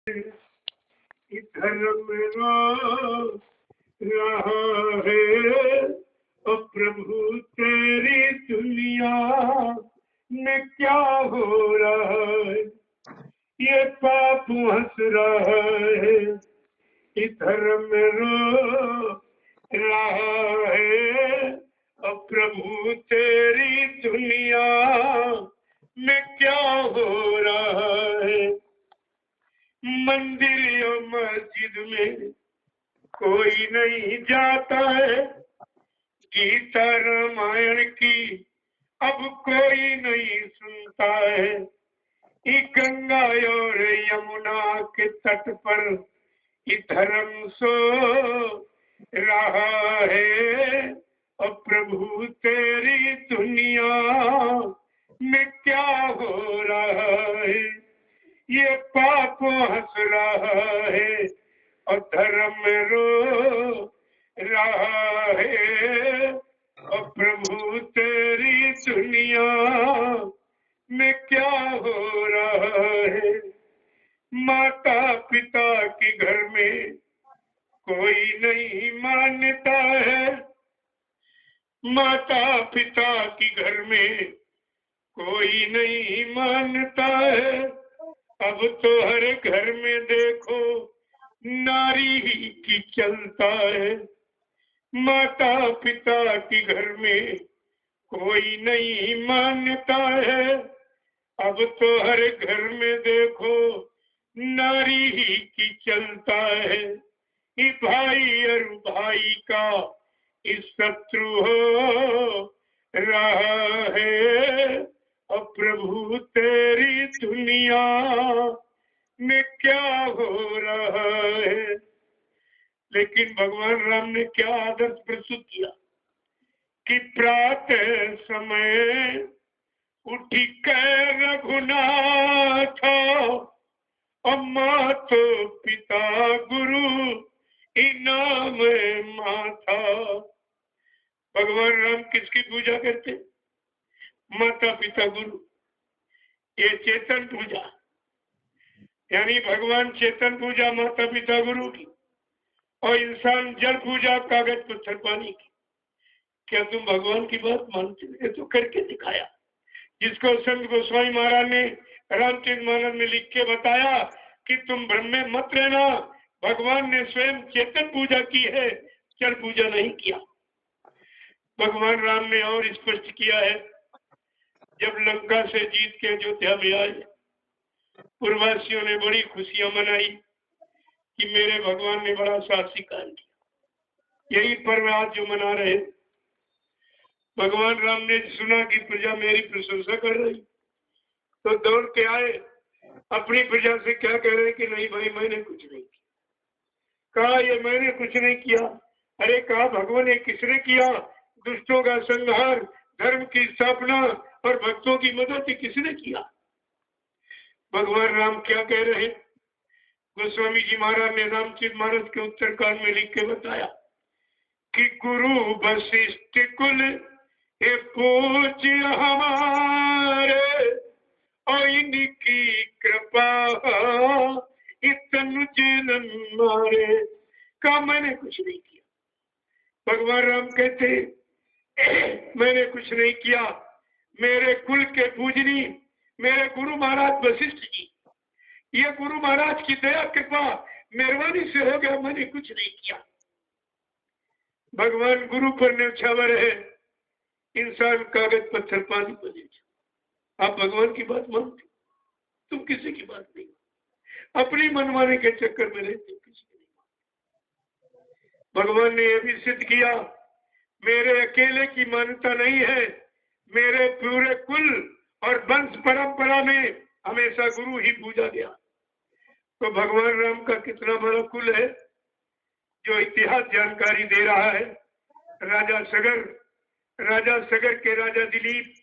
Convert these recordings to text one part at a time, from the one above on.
धर्म रो रहा है ओ प्रभु तेरी दुनिया में क्या हो रहा है। ये पाप हंस रहा है, इधर में रो रहा है और प्रभु तेरी दुनिया में क्या हो रहा है। मंदिर या मस्जिद में कोई नहीं जाता है, गीता रामायण की अब कोई नहीं सुनता है। गंगा और यमुना के तट पर धर्म सो रहा है और प्रभु तेरी दुनिया में क्या हो रहा है। ये पाप हंस रहा है और धर्म रो रहा है और प्रभु तेरी दुनिया में क्या हो रहा है। माता पिता के घर में कोई नहीं मानता है, माता पिता के घर में कोई नहीं मानता है। अब तो हर घर में देखो नारी ही की चलता है। माता पिता के घर में कोई नहीं मानता है। अब तो हर घर में देखो नारी ही की चलता है। ये भाई और भाई का इस शत्रु हो रहा है और प्रभु तेरी दुनिया में क्या हो रहा है। लेकिन भगवान राम ने क्या आदर्श प्रस्तुत किया कि प्रातः समय उठी कर रघुनाथ और मातो पिता गुरु इनाम माथा। भगवान राम किसकी पूजा करते? माता पिता गुरु। ये चेतन पूजा, यानी भगवान चेतन पूजा माता पिता गुरु की, और इंसान जल पूजा कागज पत्थर पानी की। क्या तुम भगवान की बात मानते? ये तो करके दिखाया, जिसको संत गोस्वामी महाराज ने रामचरितमानस में लिख के बताया कि तुम भ्रम में मत रहना, भगवान ने स्वयं चेतन पूजा की है, जल पूजा नहीं किया। भगवान राम ने और स्पष्ट किया है, जब लंका से जीत के अयोध्या में आए, पूर्ववासियों ने बड़ी खुशियां मनाई कि मेरे भगवान ने बड़ा साहसी कार्य किया। यही पर्व आज जो मना रहे। भगवान राम ने सुना कि प्रजा मेरी प्रशंसा कर रही, तो दौड़ के आए, अपनी प्रजा से क्या कह रहे कि नहीं भाई मैंने कुछ नहीं किया। कहा ये मैंने कुछ नहीं किया। अरे कहा भगवान ने किसने किया? दुष्टों का संहार, धर्म की स्थापना और भक्तों की मदद किसने किया? भगवान राम क्या कह रहे? गोस्वामी जी महाराज ने रामचरितमानस के उत्तरकांड में लिख के बताया कि गुरु वशिष्ठ कुल ये पूज्य हमारे और इनकी कृपा इतन जनन मारे। का मैंने कुछ नहीं किया। भगवान राम कहते मैंने कुछ नहीं किया, मेरे कुल के पूजनी मेरे गुरु महाराज वशिष्ठ जी, ये गुरु महाराज की दया कृपा मेहरबानी से हो गया, मैंने कुछ नहीं किया। भगवान गुरु पर न्यौछावर है, इंसान कागज पत्थर पानी पर न्यौछावर। आप भगवान की बात मानते, तुम किसी की बात नहीं, अपनी मनमाने के चक्कर में रहते, किसी की नहीं मानते। भगवान ने यह भी सिद्ध किया, मेरे अकेले की मान्यता नहीं है, मेरे पूरे कुल और वंश परंपरा में हमेशा गुरु ही पूजा गया। तो भगवान राम का कितना बड़ा कुल है जो इतिहास जानकारी दे रहा है। राजा सगर के राजा दिलीप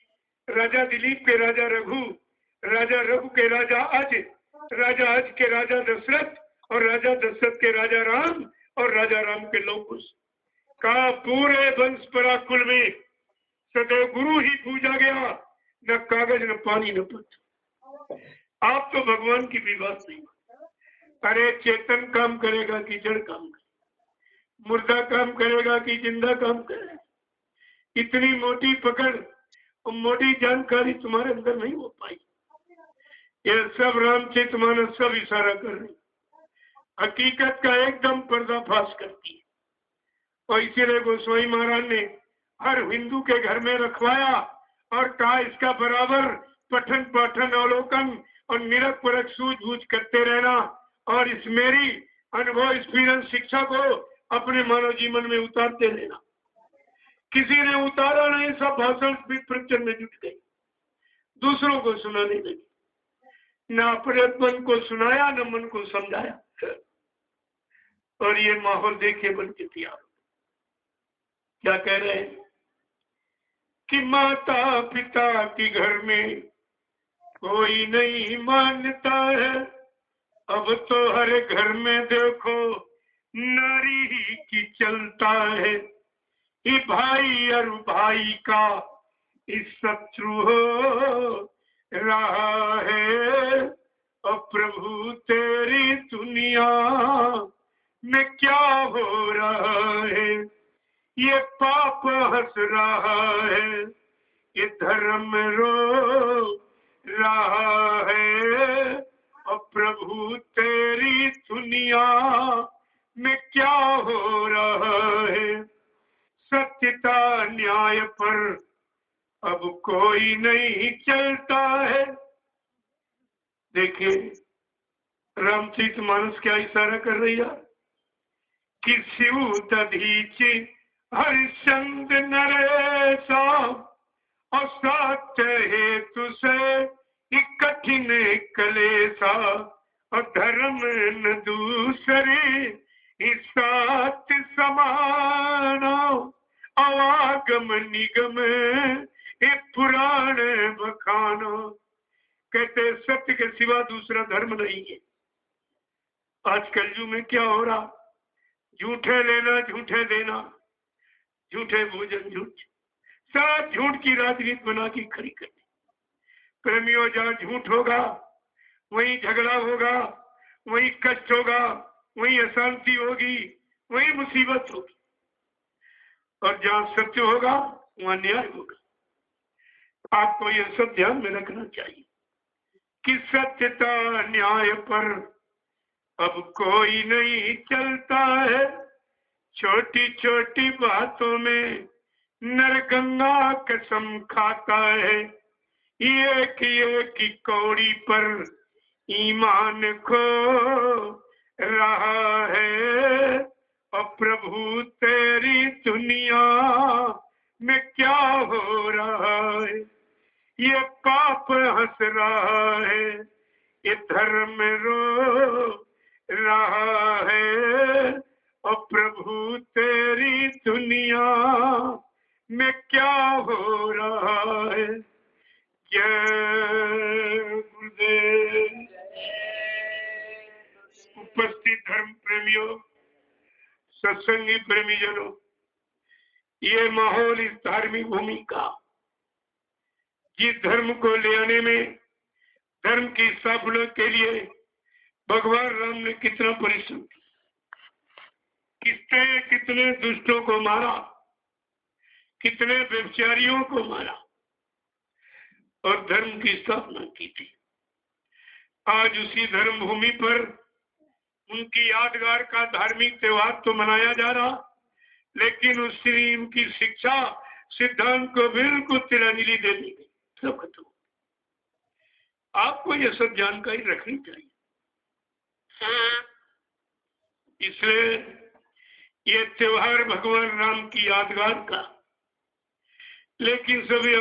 के राजा रघु के राजा अज के राजा दशरथ और राजा दशरथ के राजा राम और राजा राम के लौह कुश का पूरे वंश पराकुल में सदैव गुरु ही पूजा गया, न कागज न पानी न पत्थर। आप तो भगवान की भी बात नहीं, अरे चेतन काम करेगा कि जड़ काम करेगा, मुर्दा काम करेगा कि जिंदा काम करेगा? इतनी मोटी पकड़ और मोटी जानकारी तुम्हारे अंदर नहीं हो पाई। ये सब रामचरितमानस सब इशारा कर रही, हकीकत का एकदम पर्दाफाश करती है। और इसीलिए गोस्वामी महाराज ने हर हिंदू के घर में रखवाया और कहा इसका बराबर पठन पाठन अवलोकन और निरख परख सूझबूझ करते रहना और इस मेरी अनुभव एक्सपीरियंस शिक्षा को अपने मानव जीवन में उतारते रहना। किसी ने उतारा नहीं, सब भाषण प्रवचन में जुट गए, दूसरों को सुनाने लगे, न अपने मन को सुनाया न मन को समझाया। और ये माहौल देखे बन के तैयार क्या कह रहे हैं कि माता पिता के घर में कोई नहीं मानता है, अब तो हर घर में देखो नारी ही की चलता है। ये भाई और भाई का इस शत्रु हो रहा है, और प्रभु तेरी दुनिया में क्या हो रहा है। ये पाप हंस रहा है, ये धर्म रो रहा है, और प्रभु तेरी दुनिया में क्या हो रहा है। सत्यता न्याय पर अब कोई नहीं चलता है। देखिए रामचरितमानस क्या इशारा कर रही है कि शिव दधीच हरिश्चंद्र नरेशा, और सत्य हेतु से कठिन कलेसा, और धर्म न दूसरे सत्य समाना, अवागम निगम पुराण बखाना। कहते सत्य के सिवा दूसरा धर्म नहीं है। आज कलयुग में क्या हो रहा, झूठे लेना झूठे देना, झूठे भोजन झूठ, सब झूठ की राजनीति बना के खड़ी करनी। प्रेमियों जहाँ झूठ होगा वहीं झगड़ा होगा, वहीं कष्ट होगा, वहीं अशांति होगी, वहीं मुसीबत होगी। और जहाँ सत्य होगा वहाँ न्याय होगा। आपको यह सब ध्यान में रखना चाहिए कि सत्यता न्याय पर अब कोई नहीं चलता है। छोटी छोटी बातों में नरगंगा कसम खाता है, एक कौड़ी पर ईमान खो रहा है, और प्रभु तेरी दुनिया में क्या हो रहा है। ये पाप हंस रहा है, ये धर्म रो रहा है, और प्रभु तेरी दुनिया में क्या हो रहा है। जय गुरुदेव। उपस्थित धर्म प्रेमियों, सत्संगी प्रेमी जनों, ये माहौल इस धार्मिक भूमि का, जिस धर्म को ले आने में, धर्म की स्थापना के लिए भगवान राम ने कितना परिश्रम किया, कितने दुष्टों को मारा, कितने व्यभिचारियों को मारा और धर्म की स्थापना की थी। आज उसी धर्म भूमि पर उनकी यादगार का धार्मिक त्योहार तो मनाया जा रहा, लेकिन उसकी उनकी शिक्षा सिद्धांत को बिल्कुल तिलांजलि दे दी गई, सब खत्म। आपको यह सब जानकारी रखनी चाहिए। इसलिए ये त्योहार भगवान राम की यादगार का, लेकिन सभी